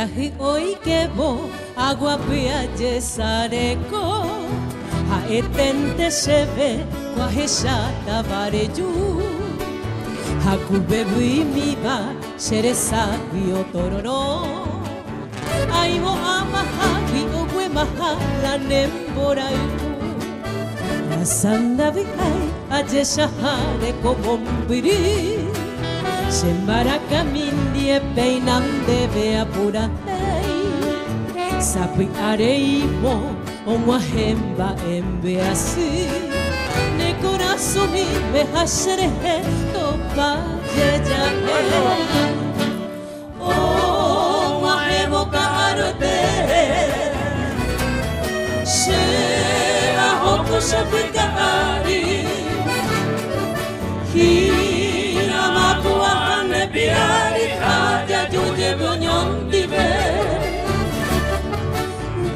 Viaje hoy que bo agua viaje sareko haetente sebe kwaheshata bareju hakubebui miba sheresa biotororo aibo amaha biogwe mahala nemboraiku Sanda vihai aje shahare ko bombiri Shembara kamindie peinam deve apura hei Sapi areimo onwa hemba embe asi Ne corazoni me hasherehe to pajeja Onwa hemo karute Shafikari Hira matua ane biari Aja juje bunyon dibe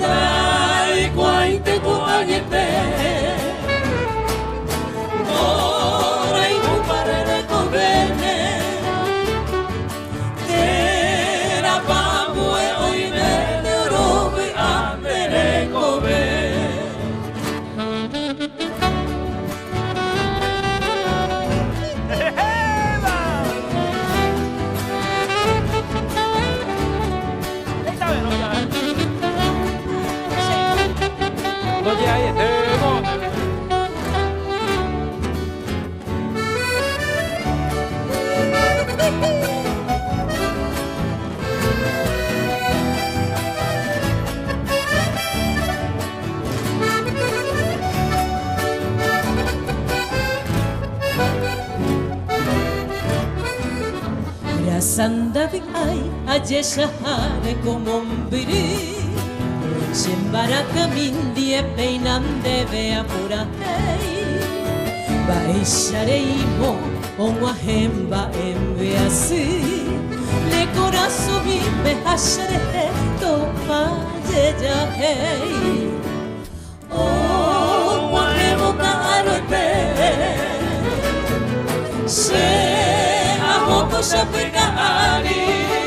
Dai kuaite kuanyete Ora ibu parere kobene Tera pamue oine Neurobe apere kobe Sandavi ai aje shahare komombiri Shembara kamindie peinam deve apura hei Baishareimo onwa hemba embe asi Le corazoni me hasherehe to pajeja hei Onwa hemo karote Se amo ko shafika ari